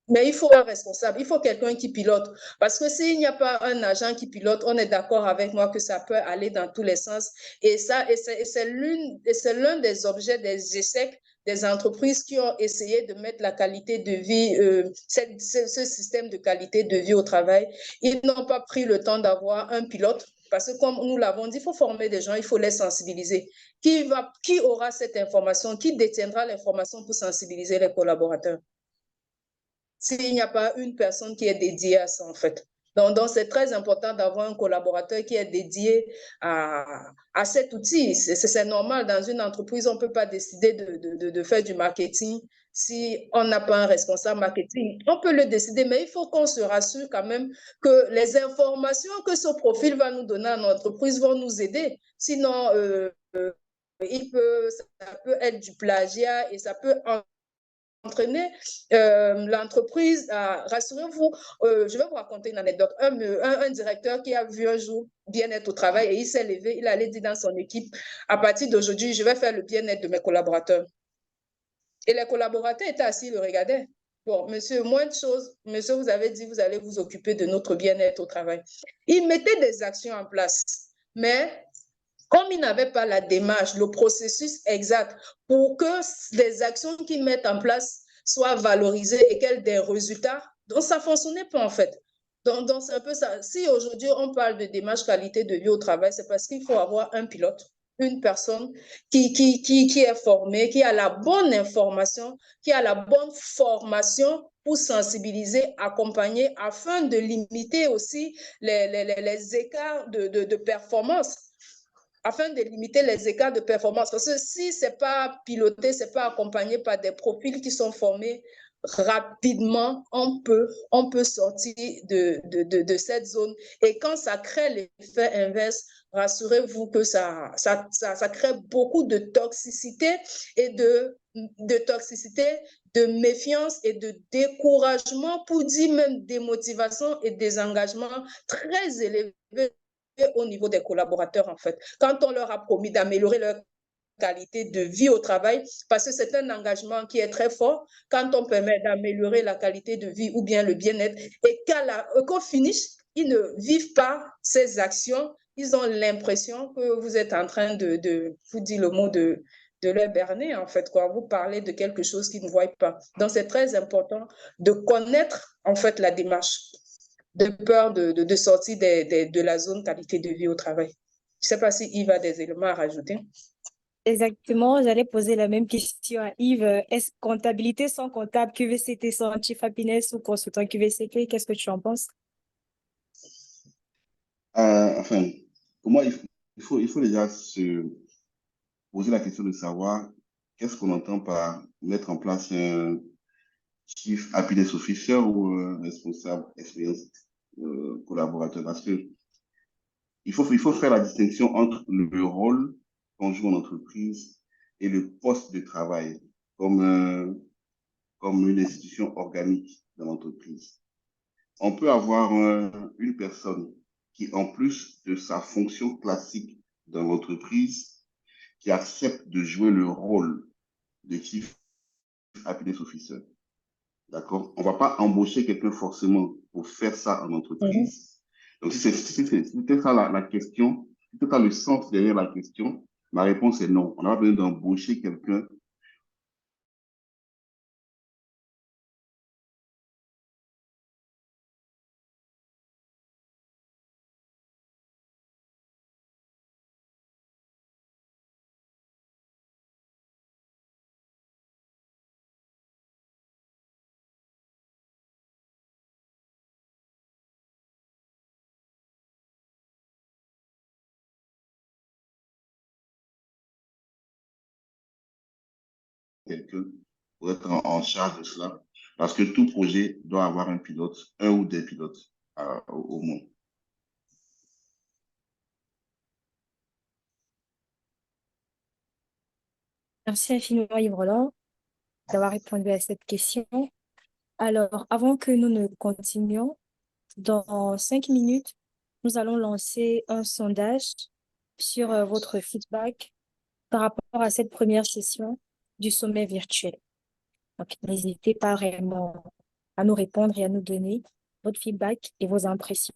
Mais il faut un responsable, il faut quelqu'un qui pilote. Parce que s'il n'y a pas un agent qui pilote, on est d'accord avec moi que ça peut aller dans tous les sens. Et c'est l'un des objets des échecs des entreprises qui ont essayé de mettre la qualité de vie, ce système de qualité de vie au travail. Ils n'ont pas pris le temps d'avoir un pilote. Parce que comme nous l'avons dit, il faut former des gens, il faut les sensibiliser. Qui aura cette information? Qui détiendra l'information pour sensibiliser les collaborateurs? S'il n'y a pas une personne qui est dédiée à ça, en fait. Donc c'est très important d'avoir un collaborateur qui est dédié à cet outil. C'est normal, dans une entreprise, on ne peut pas décider de faire du marketing si on n'a pas un responsable marketing. On peut le décider, mais il faut qu'on se rassure quand même que les informations que ce profil va nous donner à l'entreprise vont nous aider. Sinon, ça peut être du plagiat et ça peut entraîner l'entreprise. Rassurez-vous, je vais vous raconter une anecdote. Un directeur qui a vu un jour bien-être au travail et il s'est levé, il allait dire dans son équipe, à partir d'aujourd'hui, je vais faire le bien-être de mes collaborateurs. Et les collaborateurs étaient assis, ils le regardaient. Bon, monsieur, moins de choses. Monsieur, vous avez dit, vous allez vous occuper de notre bien-être au travail. Il mettait des actions en place, mais comme il n'avait pas la démarche, le processus exact pour que les actions qu'ils mettent en place soient valorisées et qu'elles aient des résultats, donc ça ne fonctionnait pas en fait. Donc c'est un peu ça. Si aujourd'hui on parle de démarche qualité de vie au travail, c'est parce qu'il faut avoir un pilote, une personne qui est formée, qui a la bonne information, qui a la bonne formation pour sensibiliser, accompagner, afin de limiter aussi les écarts de performance, afin de limiter les écarts de performance. Parce que si ce n'est pas piloté, ce n'est pas accompagné par des profils qui sont formés, rapidement, on peut sortir de cette zone. Et quand ça crée l'effet inverse, rassurez-vous que ça crée beaucoup de toxicité et de toxicité, de méfiance et de découragement, pour dire même démotivation et désengagement très élevés au niveau des collaborateurs, en fait. Quand on leur a promis d'améliorer leur qualité de vie au travail, parce que c'est un engagement qui est très fort, quand on permet d'améliorer la qualité de vie ou bien le bien-être, et qu'au finish, ils ne vivent pas ces actions, ils ont l'impression que vous êtes en train vous dire le mot de leur berner, en fait, quoi. Vous parlez de quelque chose qu'ils ne voient pas. Donc, c'est très important de connaître, en fait, la démarche, de peur de sortir de la zone qualité de vie au travail. Je ne sais pas si Yves a des éléments à rajouter. Exactement, j'allais poser la même question à Yves. Est-ce comptabilité sans comptable, QVCT sans chief happiness ou consultant QVCT? Qu'est-ce que tu en penses? Enfin, pour moi, il faut déjà se poser la question de savoir qu'est-ce qu'on entend par mettre en place un chief happiness officer ou un responsable expérience collaborateur. Parce que il faut faire la distinction entre le rôle qu'on joue en entreprise et le poste de travail comme une institution organique dans l'entreprise. On peut avoir une personne qui, en plus de sa fonction classique dans l'entreprise, qui accepte de jouer le rôle de Chief Happiness Officer. D'accord? On ne va pas embaucher quelqu'un forcément pour faire ça en entreprise. Donc, si c'était ça la question, si c'était ça le sens derrière la question, ma réponse est non. On n'a pas besoin d'embaucher quelqu'un quelqu'un pour être en charge de cela, parce que tout projet doit avoir un pilote, un ou des pilotes au moins. Merci infiniment, Yves-Roland, d'avoir répondu à cette question. Alors, avant que nous ne continuions, dans 5 minutes, nous allons lancer un sondage sur votre feedback par rapport à cette première session du sommet virtuel. Donc, n'hésitez pas vraiment à nous répondre et à nous donner votre feedback et vos impressions.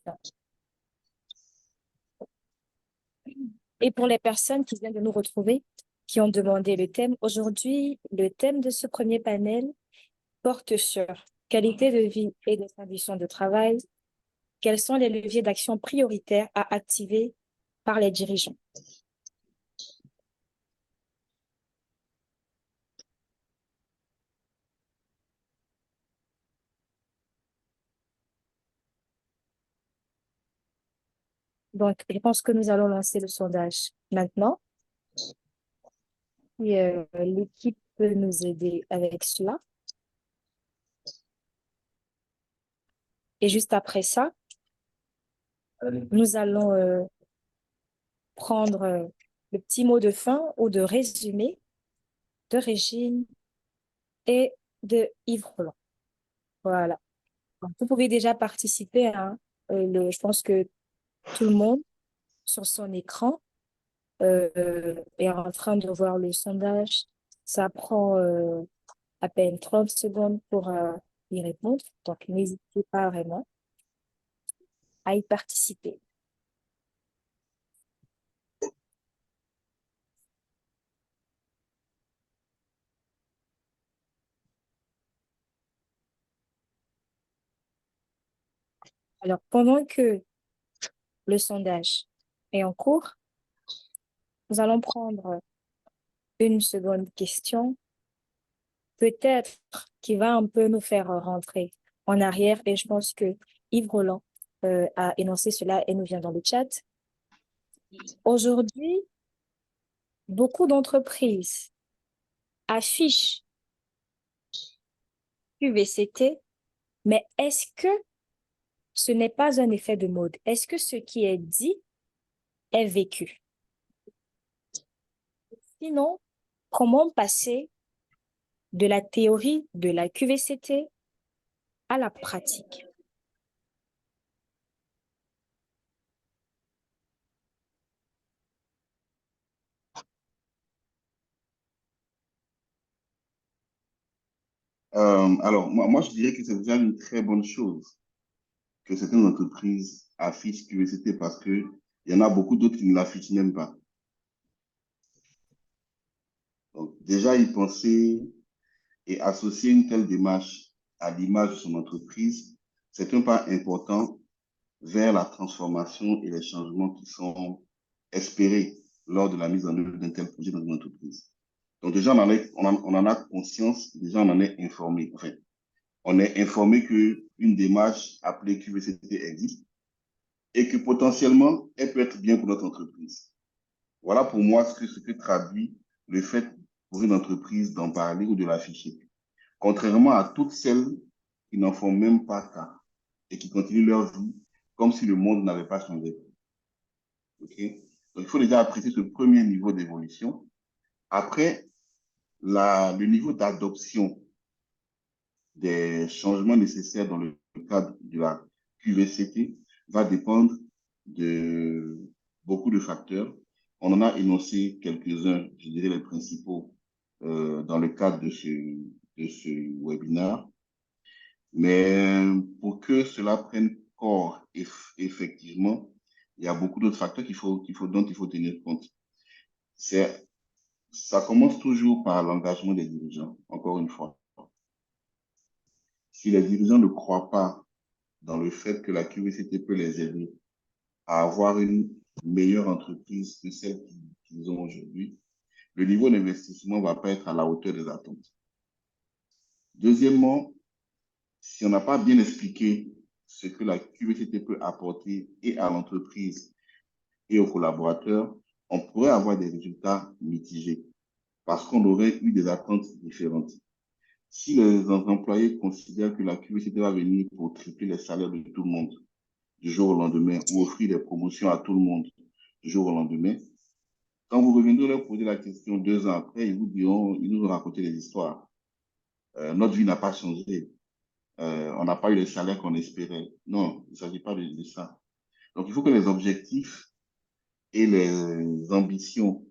Et pour les personnes qui viennent de nous retrouver, qui ont demandé le thème, aujourd'hui, le thème de ce premier panel porte sur qualité de vie et des conditions de travail. Quels sont les leviers d'action prioritaires à activer par les dirigeants? Donc, je pense que nous allons lancer le sondage maintenant. Et l'équipe peut nous aider avec cela. Et juste après ça, nous allons prendre le petit mot de fin ou de résumé de Régine et de Yves Roland. Voilà. Donc, vous pouvez déjà participer, hein. Je pense que tout le monde sur son écran est en train de voir le sondage. Ça prend à peine 30 secondes pour y répondre. Donc, n'hésitez pas vraiment à y participer. Alors, pendant que le sondage est en cours, nous allons prendre une seconde question, peut-être qui va un peu nous faire rentrer en arrière. Et je pense que Yves Roland a énoncé cela et nous vient dans le chat. Aujourd'hui, beaucoup d'entreprises affichent QVCT, mais est-ce que ce n'est pas un effet de mode? Est-ce que ce qui est dit est vécu? Sinon, comment passer de la théorie de la QVCT à la pratique? Alors, moi, je dirais que c'est déjà une très bonne chose que certaines entreprises affichent QVCT parce qu'il y en a beaucoup d'autres qui ne l'affichent même pas. Donc, déjà, y penser et associer une telle démarche à l'image de son entreprise, c'est un pas important vers la transformation et les changements qui sont espérés lors de la mise en œuvre d'un tel projet dans une entreprise. Donc déjà, on en a conscience, déjà on en est informé. Enfin, on est informé qu'une démarche appelée QVCT existe et que potentiellement, elle peut être bien pour notre entreprise. Voilà pour moi ce que traduit le fait pour une entreprise d'en parler ou de l'afficher. Contrairement à toutes celles qui n'en font même pas cas et qui continuent leur vie comme si le monde n'avait pas changé. Okay? Donc, il faut déjà apprécier ce premier niveau d'évolution. Après, le niveau d'adoption des changements nécessaires dans le cadre de la QVCT va dépendre de beaucoup de facteurs. On en a énoncé quelques-uns, je dirais les principaux, dans le cadre de ce webinaire. Mais pour que cela prenne corps, effectivement, il y a beaucoup d'autres facteurs dont il faut tenir compte. Ça commence toujours par l'engagement des dirigeants, encore une fois. Si les dirigeants ne croient pas dans le fait que la QVCT peut les aider à avoir une meilleure entreprise que celle qu'ils ont aujourd'hui, le niveau d'investissement ne va pas être à la hauteur des attentes. Deuxièmement, si on n'a pas bien expliqué ce que la QVCT peut apporter et à l'entreprise et aux collaborateurs, on pourrait avoir des résultats mitigés. parce qu'on aurait eu des attentes différentes. Si les employés considèrent que la QVCT va venir pour tripler les salaires de tout le monde du jour au lendemain ou offrir des promotions à tout le monde du jour au lendemain, quand vous reviendrez leur poser la question 2 ans après, ils vous diront, ils nous ont raconté des histoires. Notre vie n'a pas changé. On n'a pas eu les salaires qu'on espérait. Non, il ne s'agit pas de ça. Donc, il faut que les objectifs et les ambitions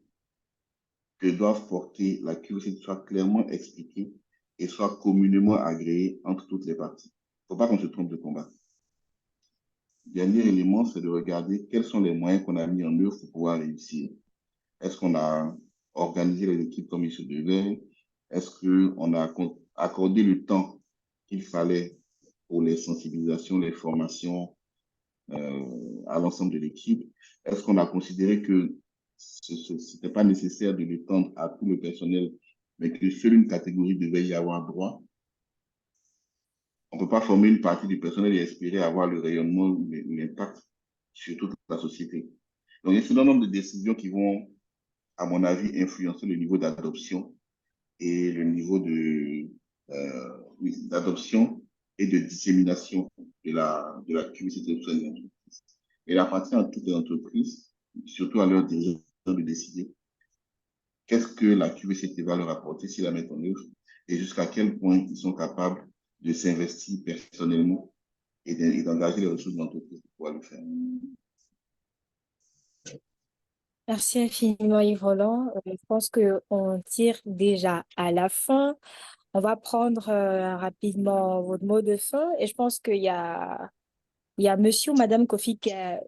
que doivent porter la QVC soient clairement expliquées et soient communément agréées entre toutes les parties. Il ne faut pas qu'on se trompe de combat. Dernier élément, c'est de regarder quels sont les moyens qu'on a mis en œuvre pour pouvoir réussir. Est-ce qu'on a organisé les équipes comme il se devait? Est-ce qu'on a accordé le temps qu'il fallait pour les sensibilisations, les formations à l'ensemble de l'équipe? Est-ce qu'on a considéré que ce n'était pas nécessaire de l'étendre à tout le personnel, mais que seule une catégorie devait y avoir droit? On ne peut pas former une partie du personnel et espérer avoir le rayonnement ou l'impact sur toute la société. Donc, il y a un certain nombre de décisions qui vont, à mon avis, influencer le niveau d'adoption et le niveau d'adoption et de dissémination de la publicité au sein des entreprises. Il appartient à toutes les entreprises, surtout à leurs dirigeants, de décider qu'est-ce que la QVCT va leur apporter s'ils la mettent en œuvre et jusqu'à quel point ils sont capables de s'investir personnellement et d'engager les ressources de l'entreprise pour pouvoir le faire. Merci infiniment, Yves Roland. Je pense qu'on tire déjà à la fin. On va prendre rapidement votre mot de fin et je pense qu'il y a monsieur ou madame Kofi qui a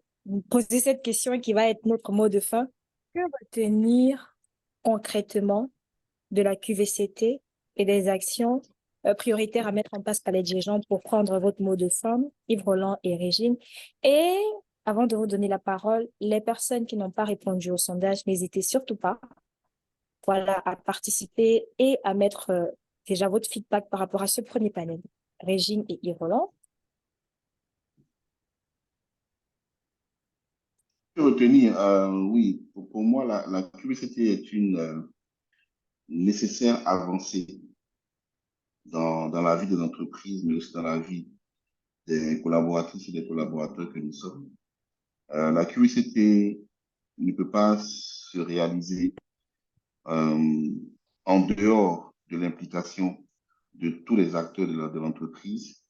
posé cette question et qui va être notre mot de fin. Que retenir concrètement de la QVCT et des actions prioritaires à mettre en place par les dirigeants pour prendre votre mot de fin, Yves Roland et Régine. Et avant de vous donner la parole, les personnes qui n'ont pas répondu au sondage, n'hésitez surtout pas, voilà, à participer et à mettre déjà votre feedback par rapport à ce premier panel. Régine et Yves Roland. Que retenir, oui, pour moi, la QVCT est une nécessaire avancée dans la vie des entreprises, mais aussi dans la vie des collaboratrices et des collaborateurs que nous sommes. La QVCT ne peut pas se réaliser en dehors de l'implication de tous les acteurs de l'entreprise.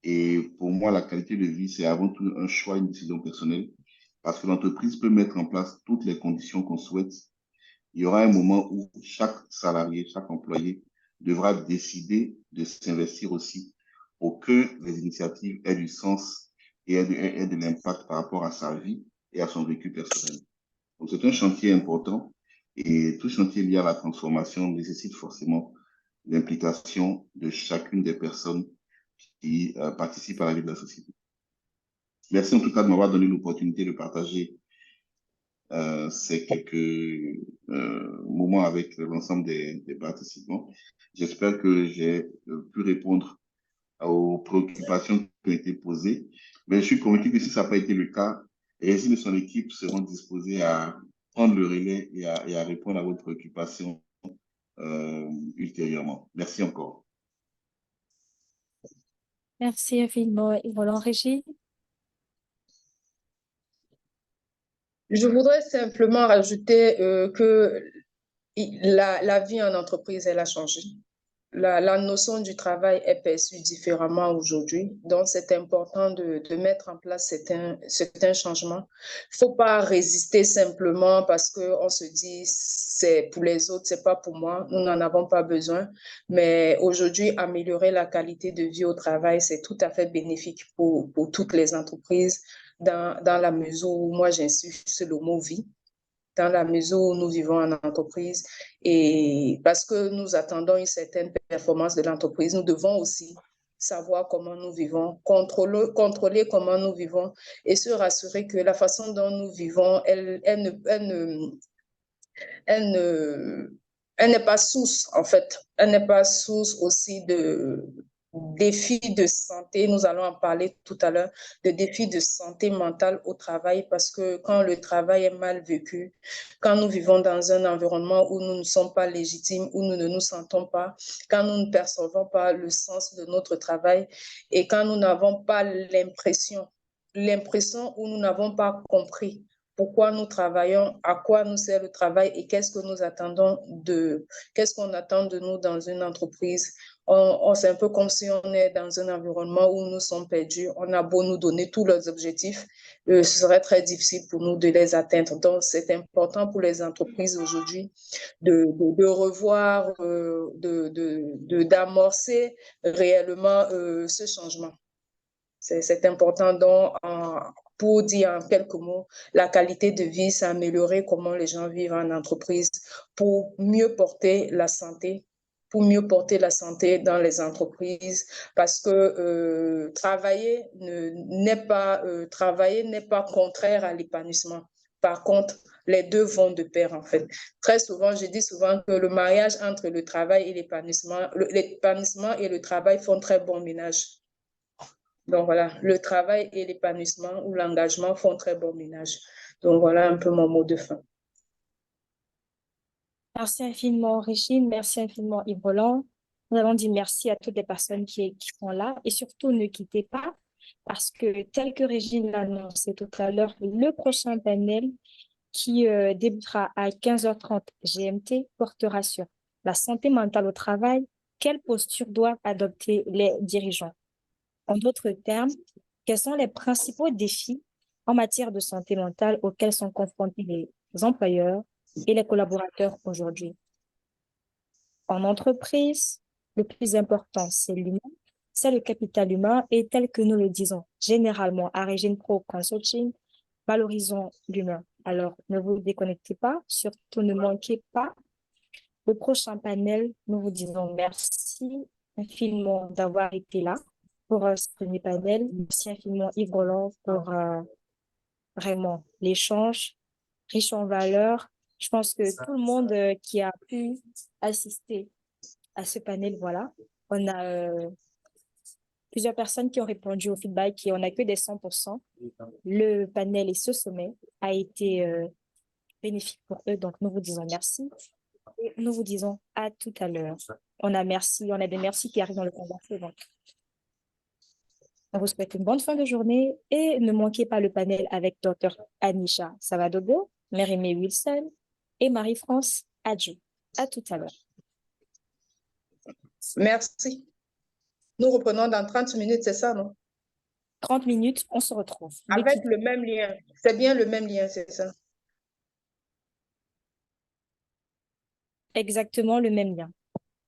Et pour moi, la qualité de vie, c'est avant tout un choix, une décision personnelle, parce que l'entreprise peut mettre en place toutes les conditions qu'on souhaite. Il y aura un moment où chaque salarié, chaque employé devra décider de s'investir aussi pour que les initiatives aient du sens et aient de l'impact par rapport à sa vie et à son vécu personnel. Donc, c'est un chantier important et tout chantier lié à la transformation nécessite forcément l'implication de chacune des personnes qui participent à la vie de la société. Merci en tout cas de m'avoir donné l'opportunité de partager ces quelques moments avec l'ensemble des participants. J'espère que j'ai pu répondre aux préoccupations qui ont été posées. Mais je suis convaincu que si ça n'a pas été le cas, Régine et son équipe seront disposés à prendre le relais et à répondre à vos préoccupations ultérieurement. Merci encore. Merci infiniment, Yves Roland. Régine. Je voudrais simplement rajouter que la vie en entreprise, elle a changé. La notion du travail est perçue différemment aujourd'hui. Donc, c'est important de mettre en place certains changements. Il ne faut pas résister simplement parce qu'on se dit c'est pour les autres, c'est pas pour moi, nous n'en avons pas besoin. Mais aujourd'hui, améliorer la qualité de vie au travail, c'est tout à fait bénéfique pour toutes les entreprises dans la mesure où moi, j'insiste le mot vie dans la mesure où nous vivons en entreprise et parce que nous attendons une certaine performance de l'entreprise, nous devons aussi savoir comment nous vivons, contrôler comment nous vivons et se rassurer que la façon dont nous vivons, elle n'est pas source, en fait, elle n'est pas source aussi défis de santé, nous allons en parler tout à l'heure, de défis de santé mentale au travail, parce que quand le travail est mal vécu, quand nous vivons dans un environnement où nous ne sommes pas légitimes, où nous ne nous sentons pas, quand nous ne percevons pas le sens de notre travail et quand nous n'avons pas l'impression où nous n'avons pas compris pourquoi nous travaillons, à quoi nous sert le travail et qu'est-ce que nous attendons qu'est-ce qu'on attend de nous dans une entreprise. C'est un peu comme si on est dans un environnement où nous sommes perdus. On a beau nous donner tous leurs objectifs, ce serait très difficile pour nous de les atteindre. Donc, c'est important pour les entreprises aujourd'hui de revoir, d'amorcer réellement ce changement. C'est important. Donc, pour dire en quelques mots, la qualité de vie s'est améliorée, comment les gens vivent en entreprise pour mieux porter la santé dans les entreprises, parce que travailler n'est pas contraire à l'épanouissement. Par contre, les deux vont de pair, en fait. Très souvent, je dis souvent que le mariage entre le travail et l'épanouissement et le travail font très bon ménage. Donc voilà, le travail et l'épanouissement ou l'engagement font très bon ménage. Donc voilà un peu mon mot de fin. Merci infiniment, Régine. Merci infiniment, Yves Roland. Nous allons dire merci à toutes les personnes qui sont là et surtout ne quittez pas parce que tel que Régine l'a annoncé tout à l'heure, le prochain panel qui débutera à 15h30 GMT portera sur la santé mentale au travail. Quelle posture doivent adopter les dirigeants? En d'autres termes, quels sont les principaux défis en matière de santé mentale auxquels sont confrontés les employeurs et les collaborateurs aujourd'hui? En entreprise, le plus important, c'est l'humain, c'est le capital humain et tel que nous le disons généralement à Régine Pro Consulting, valorisons l'humain. Alors, ne vous déconnectez pas, surtout ne manquez pas le prochain panel. Nous vous disons merci infiniment d'avoir été là pour ce premier panel. Merci infiniment Yves Roland pour vraiment l'échange riche en valeurs. Je pense que tout le monde qui a pu assister à ce panel, voilà, on a plusieurs personnes qui ont répondu au feedback et on n'a que des 100%. Le panel et ce sommet a été bénéfique pour eux, donc nous vous disons merci et nous vous disons à tout à l'heure. On a des merci qui arrivent dans le conversé, donc on vous souhaite une bonne fin de journée et ne manquez pas le panel avec Dr Anisha Savadogo, Mérimée Wilson et Marie-France Adjou. À tout à l'heure. Merci. Nous reprenons dans 30 minutes, c'est ça, non? 30 minutes, on se retrouve. Avec le même lien. C'est bien le même lien, c'est ça? Exactement le même lien.